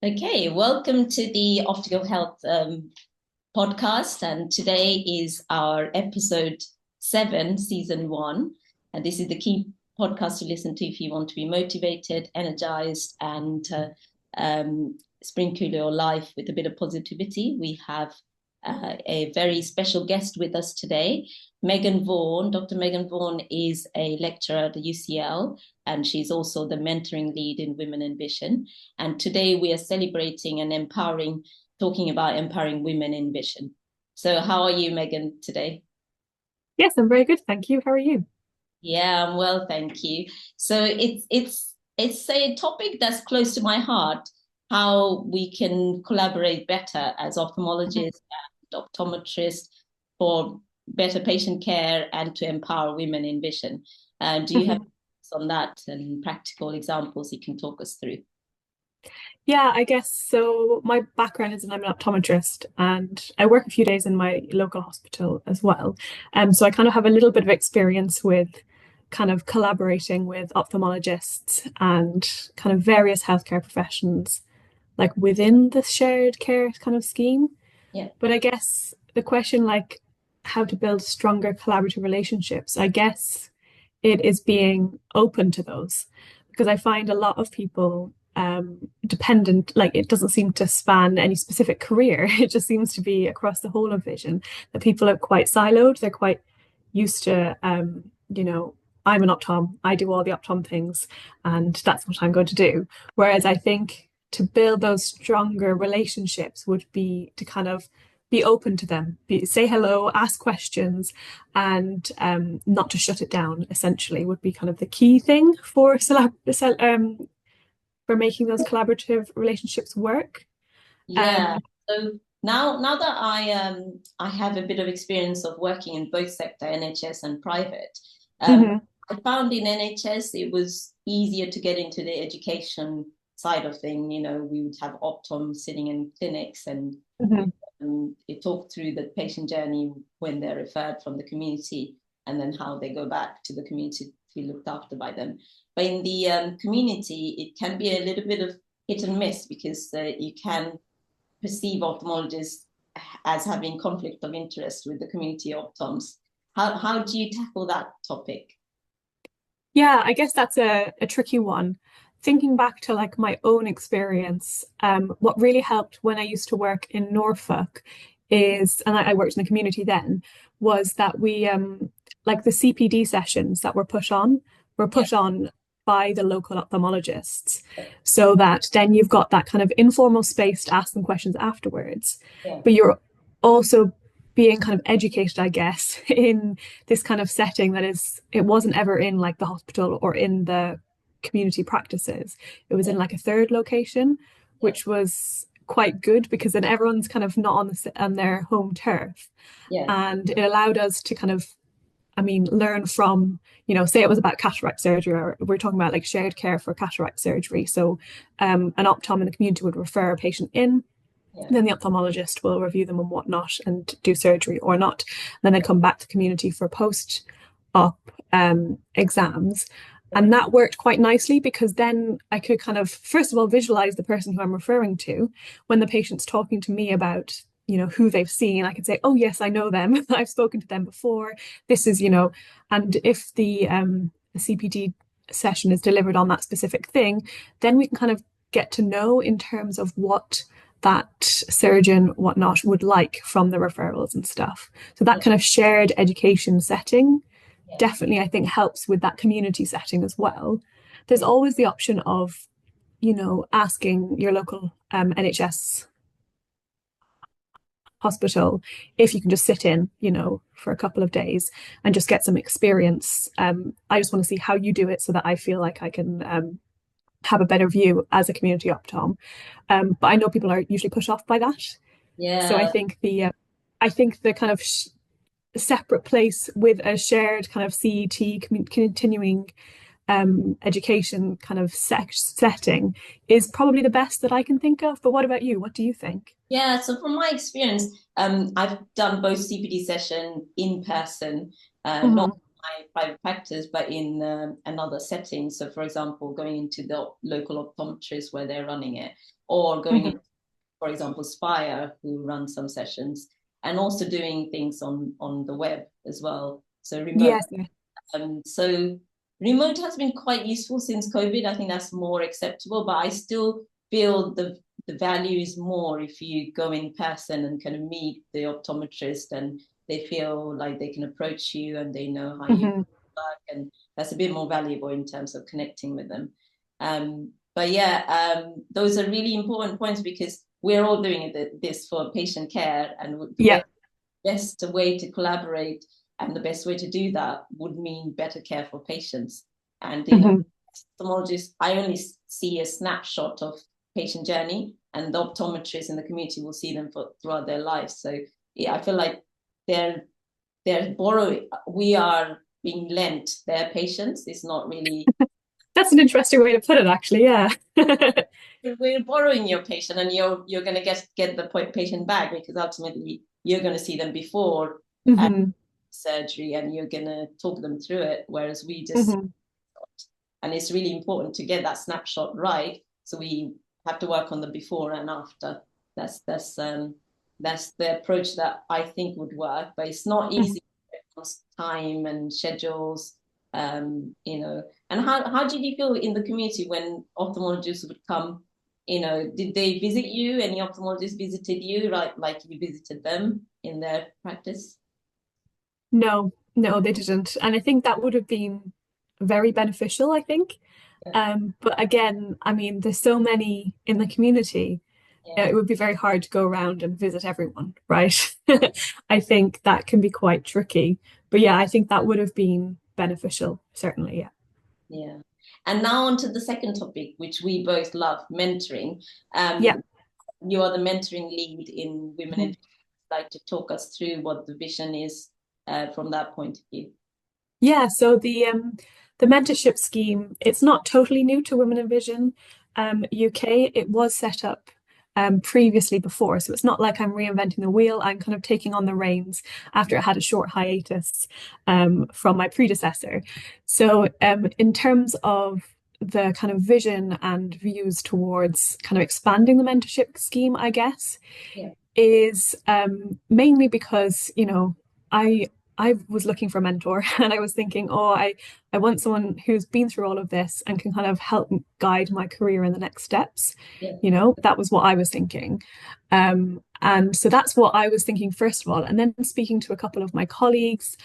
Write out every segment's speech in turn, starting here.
Okay, welcome to the Optical Health podcast. And today is our episode 7, season 1. And this is the key podcast to listen to if you want to be motivated, energized, and sprinkle your life with a bit of positivity. We have a very special guest with us today, Megan Vaughan. Dr. Megan Vaughan is a lecturer at the UCL, and she's also the mentoring lead in Women in Vision. And today we are celebrating and talking about empowering women in vision. So how are you, Megan, today? Yes, I'm very good, thank you. How are you? Yeah, I'm well, thank you. So it's a topic that's close to my heart, how we can collaborate better as Mhm. ophthalmologists and optometrists for better patient care and to empower women in vision. Do you have Mhm. thoughts on that and practical examples you can talk us through? Yeah, I guess so. My background is I'm an optometrist and I work a few days in my local hospital as well. So I kind of have a little bit of experience with kind of collaborating with ophthalmologists and kind of various healthcare professions, like within the shared care kind of scheme. Yeah. But I guess the question, like how to build stronger collaborative relationships, I guess it is being open to those because I find a lot of people dependent, like it doesn't seem to span any specific career. It just seems to be across the whole of vision that people are quite siloed. They're quite used to, I'm an optom, I do all the optom things, and that's what I'm going to do. Whereas I think to build those stronger relationships would be to kind of be open to them, say hello, ask questions, and not to shut it down. Essentially, would be kind of the key thing for making those collaborative relationships work. Yeah. Um, So now that I have a bit of experience of working in both sector, NHS and private, um, mhm, I found in NHS it was easier to get into the education side of thing. You know, we would have optom sitting in clinics and mhm, it talked through the patient journey when they're referred from the community and then how they go back to the community to be looked after by them. But in the community, it can be a little bit of hit and miss because you can perceive ophthalmologists as having conflict of interest with the community optoms. How do you tackle that topic? Yeah, I guess that's a tricky one. Thinking back to like my own experience, what really helped when I used to work in Norfolk is, and I worked in the community then, was that we like the CPD sessions that were Yeah, put on by the local ophthalmologists, so that then you've got that kind of informal space to ask them questions afterwards, yeah, but you're also being kind of educated, I guess, in this kind of setting that is, it wasn't ever in like the hospital or in the community practices. It was yeah, in like a third location, yeah, which was quite good because then everyone's kind of not on their home turf. yeah, And it allowed us to kind of, I mean, learn from, say it was about cataract surgery, or we're talking about like shared care for cataract surgery. So an optom in the community would refer a patient in, yeah, then the ophthalmologist will review them and whatnot and do surgery or not. Then they come back to the community for post op exams. yeah, And that worked quite nicely because then I could kind of, first of all, visualize the person who I'm referring to. When the patient's talking to me about, who they've seen, I can say, oh, yes, I know them. I've spoken to them before. This is, and if the CPD session is delivered on that specific thing, then we can kind of get to know in terms of what that surgeon, whatnot, would like from the referrals and stuff. So that yeah, kind of shared education setting yeah, definitely, I think, helps with that community setting as well. There's yeah. always the option of, asking your local NHS hospital if you can just sit in, for a couple of days and just get some experience. I just want to see how you do it so that I feel like I can have a better view as a community optom. But I know people are usually put off by that. So Yeah. I think the kind of separate place with a shared kind of CET continuing education kind of setting is probably the best that I can think of. But what about you? What do you think? Yeah, so from my experience, I've done both CPD session in person, not Mm-hmm. my private practice, but in another setting. So, for example, going into the local optometrist where they're running it, or going into, for example, Spire, who run some sessions, and also doing things on the web as well. So remote. Yes. So remote has been quite useful since COVID. I think that's more acceptable, but I still feel the value is more if you go in person and kind of meet the optometrist, and they feel like they can approach you and they know how you work, and that's a bit more valuable in terms of connecting with them. But yeah, those are really important points because we're all doing this for patient care, and the best way to collaborate and the best way to do that would mean better care for patients. And ophthalmologists, I only see a snapshot of patient journey, and the optometrists in the community will see them throughout their lives. So yeah, I feel like they're borrowing. We are being lent their patients. It's not really. That's an interesting way to put it, actually. Yeah. We're borrowing your patient, and you're going to get the patient back, because ultimately you're going to see them before surgery, and you're going to talk them through it, whereas we just and it's really important to get that snapshot right, so we have to work on the before and after. That's the approach that I think would work, but it's not easy. Time and schedules, you know. And how did you feel in the community when ophthalmologists would come? You know, did they visit you? Any ophthalmologists visited you, like you visited them in their practice? No, they didn't. And I think that would have been very beneficial, I think. But again, I mean, there's so many in the community. It would be very hard to go around and visit everyone, right? I think that can be quite tricky. But yeah, I think that would have been beneficial, certainly, yeah. Yeah. And now on to the second topic, which we both love, mentoring. Yeah. You are the mentoring lead in Women in Like to talk us through what the vision is from that point of view. Yeah, so the mentorship scheme, it's not totally new to Women in Vision UK. It was set up previously before, so it's not like I'm reinventing the wheel. I'm kind of taking on the reins after I had a short hiatus from my predecessor. So in terms of the kind of vision and views towards kind of expanding the mentorship scheme, I guess, is mainly because, you know, I was looking for a mentor, and I was thinking, oh, I want someone who's been through all of this and can kind of help guide my career in the next steps. You know, that was what I was thinking. And so that's what I was thinking first of all. And then speaking to a couple of my colleagues,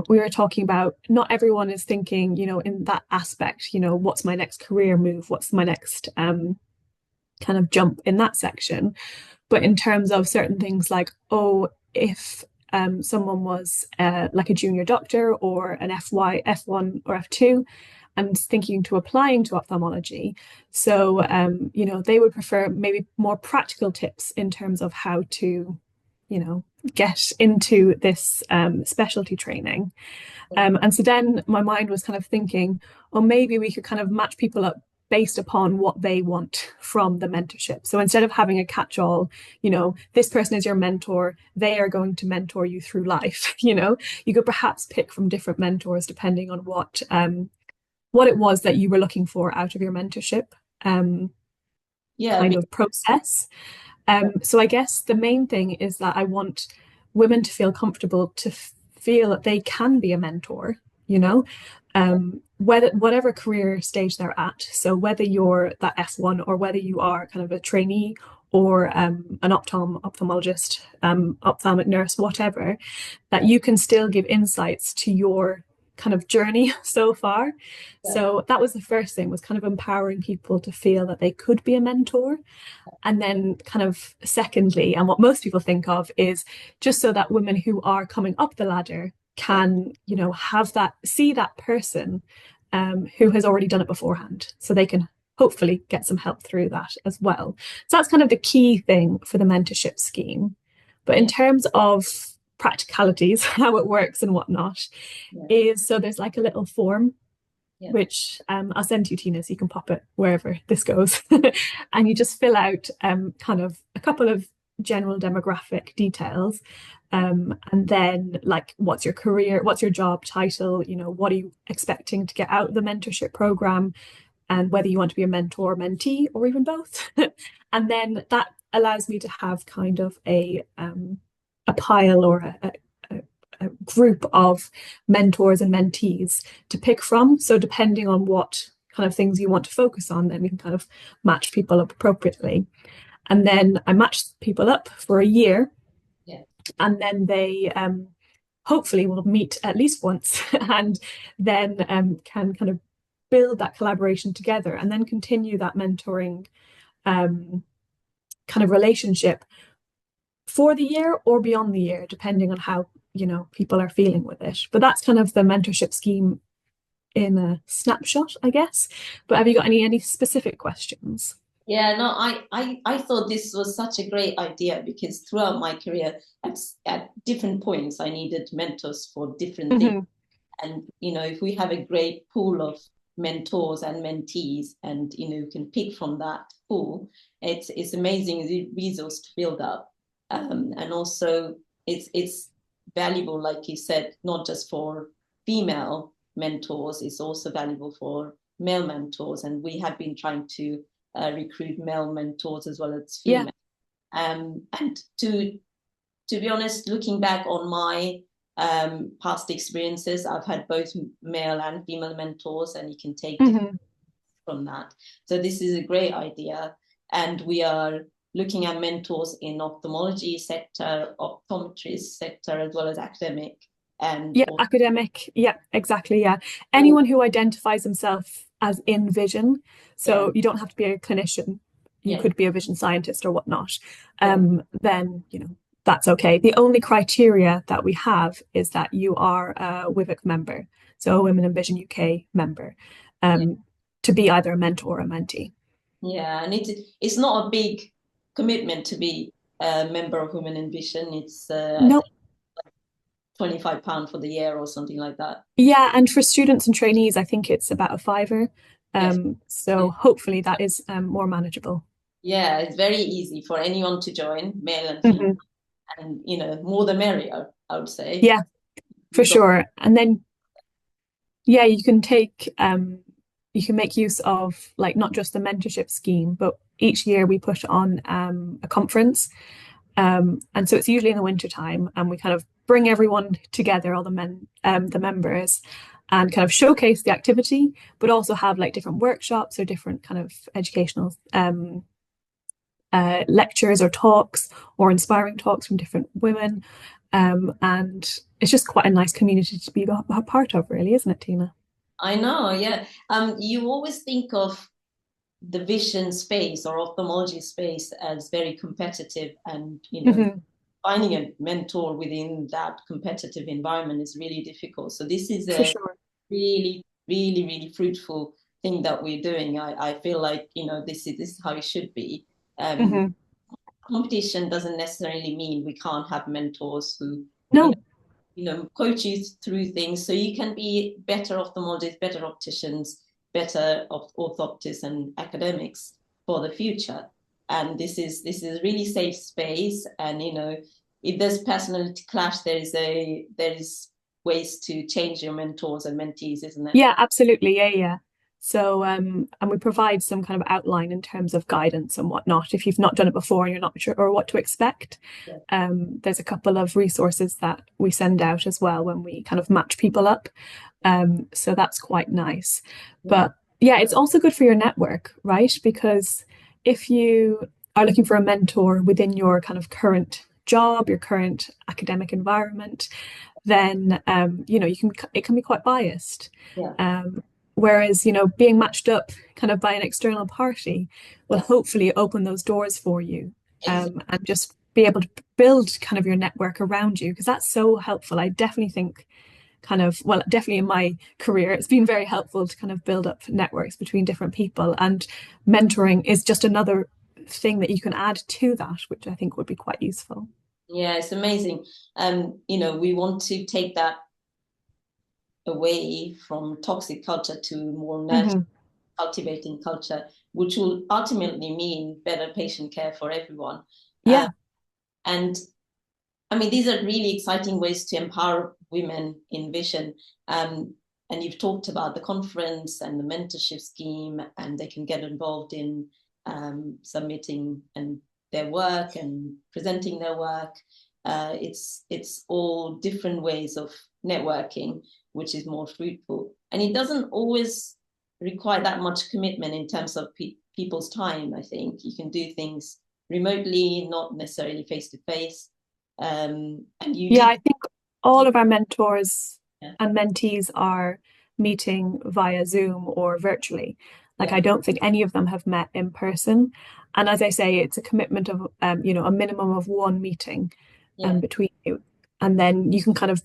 we were talking about not everyone is thinking, you know, in that aspect, you know, what's my next career move? What's my next kind of jump in that section? But in terms of certain things like, oh, if someone was like a junior doctor or an F1 or F2 and thinking to applying to ophthalmology. So, you know, they would prefer maybe more practical tips in terms of how to, you know, get into this specialty training. And so then my mind was kind of thinking, oh, maybe we could kind of match people up based upon what they want from the mentorship. So instead of having a catch-all, you know, this person is your mentor, they are going to mentor you through life, you know, you could perhaps pick from different mentors depending on what it was that you were looking for out of your mentorship kind of process. So I guess the main thing is that I want women to feel comfortable to feel that they can be a mentor, you know, whatever career stage they're at. So whether you're that F1 or whether you are kind of a trainee or an ophthalmologist, ophthalmic nurse, whatever, that you can still give insights to your kind of journey so far. So that was the first thing, was kind of empowering people to feel that they could be a mentor. And then kind of secondly, and what most people think of, is just so that women who are coming up the ladder can, you know, have that, see that person who has already done it beforehand, so they can hopefully get some help through that as well. So that's kind of the key thing for the mentorship scheme. But in terms of practicalities, how it works and whatnot, is so there's like a little form which I'll send to you, Tina, so you can pop it wherever this goes. And you just fill out kind of a couple of general demographic details. And then like what's your career, what's your job title, what are you expecting to get out of the mentorship program, and whether you want to be a mentor or mentee or even both. And then that allows me to have kind of a pile or a group of mentors and mentees to pick from. So depending on what kind of things you want to focus on, then we can kind of match people up appropriately. And then I match people up for a year, Yeah. and then they hopefully will meet at least once, and then can kind of build that collaboration together, and then continue that mentoring kind of relationship for the year or beyond the year, depending on how people are feeling with it. But that's kind of the mentorship scheme in a snapshot, I guess. But have you got any specific questions? Yeah, no, I thought this was such a great idea because throughout my career, at different points, I needed mentors for different things. Mm-hmm. And, if we have a great pool of mentors and mentees and, you can pick from that pool, it's amazing resource to build up. And also it's valuable, like you said, not just for female mentors, it's also valuable for male mentors. And we have been trying to recruit male mentors as well as female. Yeah. And to be honest, looking back on my past experiences, I've had both male and female mentors, and you can take Mm-hmm. from that. So this is a great idea, and we are looking at mentors in ophthalmology sector, optometrist sector, as well as academic. And Yeah, academic. Yeah, exactly. Yeah. all, Anyone who identifies themselves as in vision. yeah, So you don't have to be a clinician. You yeah, could be a vision scientist or whatnot. yeah, Then, that's okay. The only criteria that we have is that you are a WIVIC member, so a Women in Vision UK member, yeah, to be either a mentor or a mentee. yeah. And it's not a big commitment to be a member of Women in Vision. It's I No, think £25 for the year or something like that. yeah, and for students and trainees, I think it's about a fiver. Yes. So hopefully that is more manageable. Yeah, it's very easy for anyone to join, male and female, Mhm. and more the merrier, I would say. Yeah, for We've got sure. And then yeah, you can make use of like not just the mentorship scheme, but each year we put on a conference. And so it's usually in the winter time, and we kind of bring everyone together, all the members, and kind of showcase the activity, but also have like different workshops or different kind of educational lectures or talks or inspiring talks from different women. And it's just quite a nice community to be a part of, really, isn't it, Tina? I know, yeah. You always think of the vision space or ophthalmology space as very competitive, and Hmm. finding a mentor within that competitive environment is really difficult. So this is For a sure. really, really, really fruitful thing that we're doing. I feel like this is how it should be. Um, Hmm. Competition doesn't necessarily mean we can't have mentors who you know No, coach you through things so you can be better ophthalmologists, better opticians, better orthoptists and academics for the future. And this is really safe space. And if there's personality clash, there is ways to change your mentors and mentees, isn't it? yeah, absolutely. Yeah, yeah. So, and we provide some kind of outline in terms of guidance and whatnot. If you've not done it before and you're not sure or what to expect, Yeah. there's a couple of resources that we send out as well when we kind of match people up. So that's quite nice. Yeah. But yeah, it's also good for your network, right? Because if you are looking for a mentor within your kind of current job, your current academic environment, then it can be quite biased. Yeah. Whereas, being matched up kind of by an external party will Yeah. hopefully open those doors for you, Exactly. and just be able to build kind of your network around you, because that's so helpful. I definitely think well, definitely in my career, it's been very helpful to kind of build up networks between different people. And mentoring is just another thing that you can add to that, which I think would be quite useful. Yeah, it's amazing. We want to take that away from toxic culture to more nurturing, Hmm. cultivating culture, which will ultimately mean better patient care for everyone. Yeah. And I mean, these are really exciting ways to empower women in vision. And you've talked about the conference and the mentorship scheme, and they can get involved in submitting and their work and presenting their work. It's all different ways of networking, which is more fruitful. And it doesn't always require that much commitment in terms of people's time. I think you can do things remotely, not necessarily face to face. And you Yeah, did, I think all of our mentors yeah, and mentees are meeting via Zoom or virtually. Like, yeah, I don't think any of them have met in person. And as I say, it's a commitment of, a minimum of one meeting yeah, between you. And then you can kind of,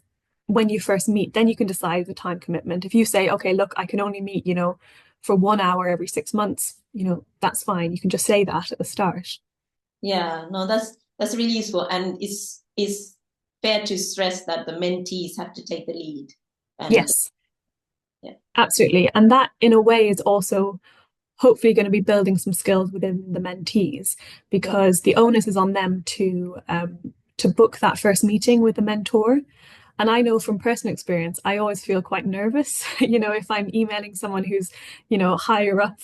when you first meet, then you can decide the time commitment. If you say, okay, look, I can only meet, for 1 hour every 6 months, that's fine. You can just say that at the start. yeah. No, that's really useful, and it's fair to stress that the mentees have to take the lead, and Yes, yeah, absolutely. And that, in a way, is also hopefully going to be building some skills within the mentees, yeah, because the onus is on them to book that first meeting with the mentor. And I know from personal experience, I always feel quite nervous, if I'm emailing someone who's, higher up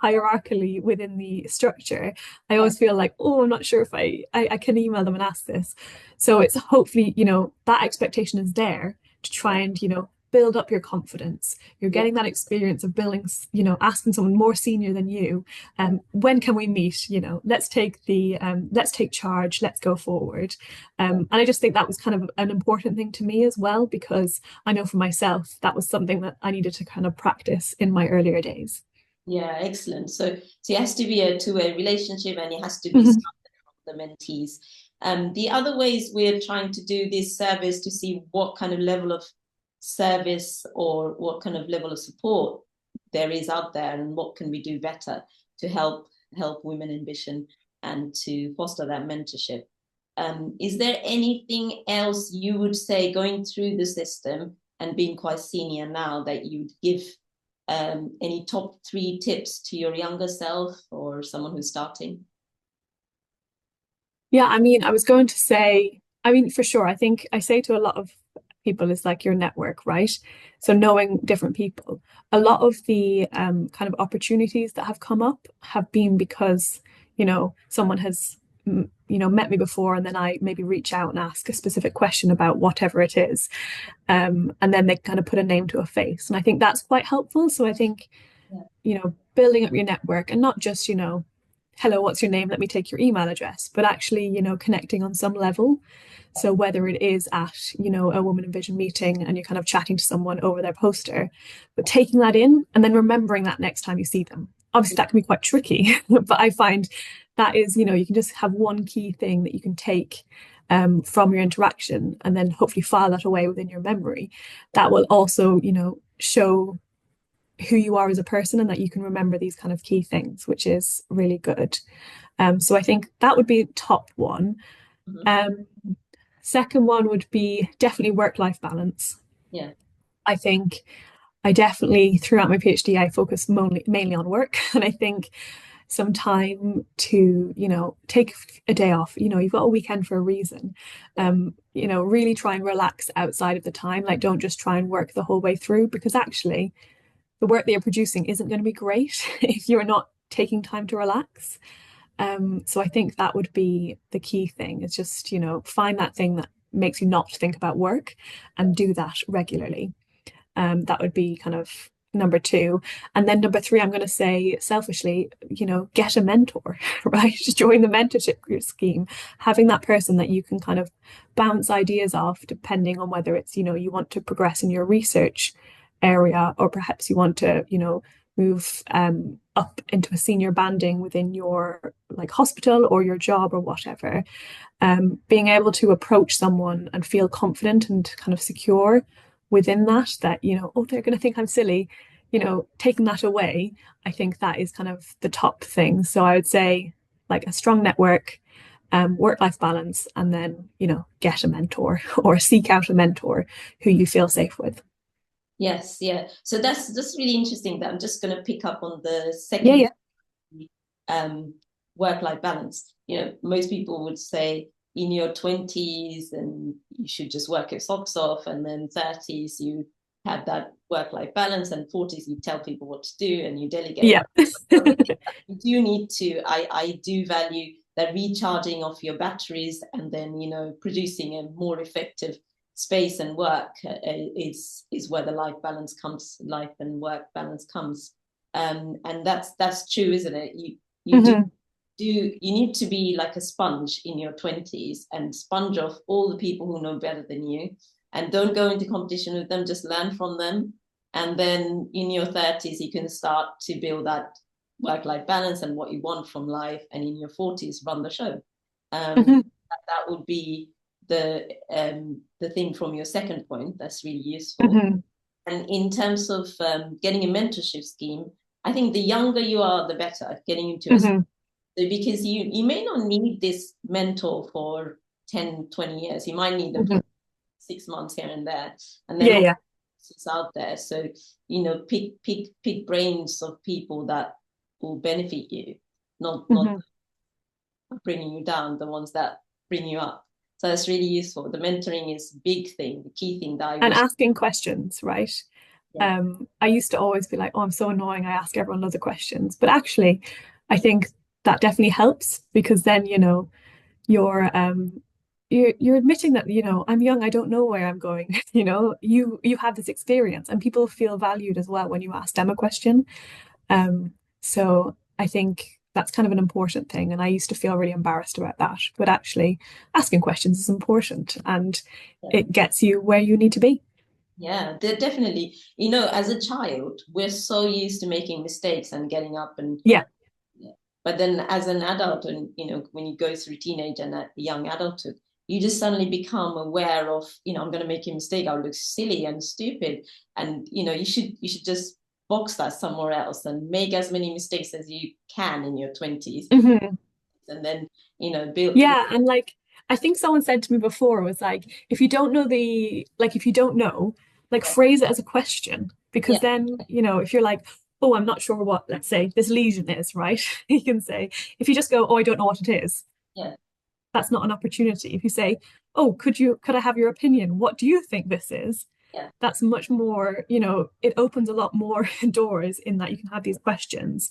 hierarchically within the structure. I yeah, always feel like, oh, I'm not sure if I can email them and ask this. So it's hopefully, that expectation is there to try yeah, and, build up your confidence. You're yeah, getting that experience of building, asking someone more senior than you, when can we meet? Let's take charge, let's go forward. And I just think that was kind of an important thing to me as well, because I know for myself that was something that I needed to kind of practice in my earlier days. yeah. Excellent. So it has to be a two-way relationship, and it has to be Mhm. started from the mentees. The other ways we're trying to do this service to see what kind of level of service or what kind of level of support there is out there, and what can we do better to help women in vision and to foster that mentorship. Is there anything else you would say, going through the system and being quite senior now, that you'd give any top 3 tips to your younger self or someone who's starting? Yeah, I mean, I was going to say, I mean, for sure, I think I say to a lot of people, it's like your network, right? So knowing different people. A lot of the kind of opportunities that have come up have been because, someone has, met me before, and then I maybe reach out and ask a specific question about whatever it is. And then they kind of put a name to a face. And I think that's quite helpful. So I think, Yeah, building up your network, and not just, hello, what's your name? Let me take your email address, but actually, connecting on some level. So whether it is at, a Woman in Vision meeting and you're kind of chatting to someone over their poster, but taking that in and then remembering that next time you see them. Obviously, that can be quite tricky, but I find that is, you can just have one key thing that you can take from your interaction, and then hopefully file that away within your memory. That will also, show who you are as a person, and that you can remember these kind of key things, which is really good. So I think that would be top one. mm-hmm. Um, Second one would be definitely work-life balance. Yeah, I think I definitely, throughout my PhD, I focused mainly on work. And I think some time to, take a day off, you've got a weekend for a reason. yeah, Really try and relax outside of the time. Like, don't just try and work the whole way through, because actually the work that you're producing isn't going to be great if you're not taking time to relax. So I think that would be the key thing, is just, find that thing that makes you not think about work and do that regularly. That would be kind of number two. And then number three, I'm going to say selfishly, get a mentor, right? Join the mentorship scheme. Having that person that you can kind of bounce ideas off, depending on whether it's, you want to progress in your research area, or perhaps you want to, move up into a senior banding within your like hospital or your job or whatever. Being able to approach someone and feel confident and kind of secure within that, oh, they're going to think I'm silly, taking that away, I think that is kind of the top thing. So I would say, like, a strong network, work-life balance, and then, get a mentor or seek out a mentor who you feel safe with. yes, yeah. So that's really interesting. That I'm just going to pick up on the Yeah, second yeah. um, work-life balance. Most people would say in your 20s and you should just work your socks off, and then 30s you have that work-life balance, and 40s you tell people what to do and you delegate. Yeah. You do need to, I do value the recharging of your batteries, and then, you know, producing a more effective space and work is where the life and work balance comes. And that's true, isn't it? You you need to be like a sponge in your 20s and sponge off all the people who know better than you, and don't go into competition with them, just learn from them. And then in your 30s you can start to build that work-life balance and what you want from life, and in your 40s run the show. That would be the thing from your second point. That's really useful. And in terms of getting a mentorship scheme, I think the younger you are, the better getting into a because you may not need this mentor for 10-20 years. You might need them for 6 months here and there, and then it's out there. So, you know, pick brains of people that will benefit you, not bringing you down, the ones that bring you up. So it's really useful. The mentoring is a big thing, the key thing that and asking questions, right? Yeah. I used to always be like, oh, I'm so annoying, I ask everyone loads of questions. But actually, I think that definitely helps, because then, you know, you're admitting that, you know, I'm young, I don't know where I'm going. You know, you have this experience, and people feel valued as well when you ask them a question. So I think that's kind of an important thing. And I used to feel really embarrassed about that. But actually, asking questions is important, and it gets you where you need to be. Yeah, they're definitely, you know, as a child, we're so used to making mistakes and getting up and but then as an adult, and you know, when you go through teenage and young adulthood, you just suddenly become aware of, you know, I'm going to make a mistake, I'll look silly and stupid, and you know, you should just box that somewhere else and make as many mistakes as you can in your 20s, and then, you know, build. And like, I think someone said to me before, was like, if you don't know if you don't know, like, phrase it as a question, because then, you know, if you're like, oh, I'm not sure what, let's say, this lesion is, right? You can say, if you just go, oh, I don't know what it is, that's not an opportunity. If you say, oh, could I have your opinion? What do you think this is? That's much more, you know, it opens a lot more doors, in that you can have these questions.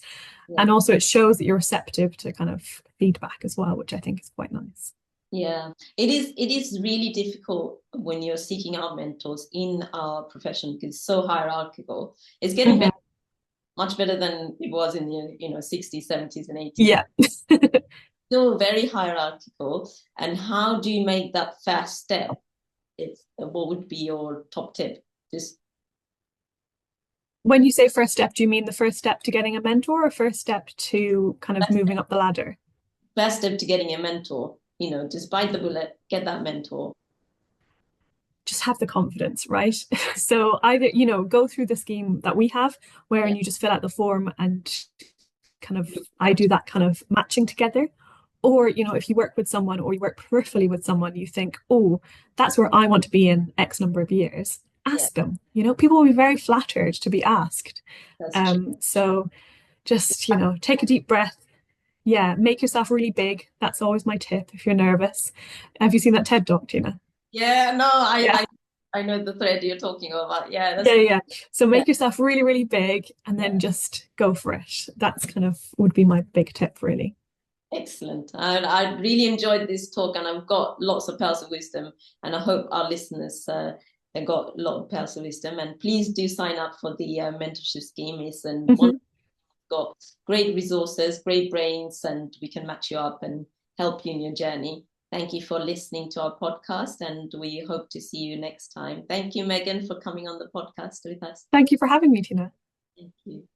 And also it shows that you're receptive to kind of feedback as well, which I think is quite nice. Yeah, it is really difficult when you're seeking out mentors in our profession, because it's so hierarchical. It's getting better, much better than it was in the, you know, 60s, 70s, and 80s. Yeah. Still very hierarchical. And how do you make that first step? What would be your top tip? Just when you say first step, do you mean the first step to getting a mentor, or first step to kind of moving up the ladder? First step to getting a mentor, you know, just bite the bullet, get that mentor. Just have the confidence, right? So either, you know, go through the scheme that we have, wherein you just fill out the form and kind of, I do that kind of matching together. Or, you know, if you work with someone, or you work peripherally with someone, you think, oh, that's where I want to be in X number of years. Ask them. You know, people will be very flattered to be asked. So just, you know, take a deep breath. Yeah, make yourself really big. That's always my tip if you're nervous. Have you seen that TED Talk, Tina? Yeah, no, I know the thread you're talking about. Yeah. So make yourself really, really big, and then just go for it. That's kind of would be my big tip, really. Excellent. I really enjoyed this talk, and I've got lots of pearls of wisdom, and I hope our listeners have got a lot of pearls of wisdom. And please do sign up for the mentorship scheme. It's got great resources, great brains, and we can match you up and help you in your journey. Thank you for listening to our podcast, and we hope to see you next time. Thank you, Megan, for coming on the podcast with us. Thank you for having me, Tina. Thank you.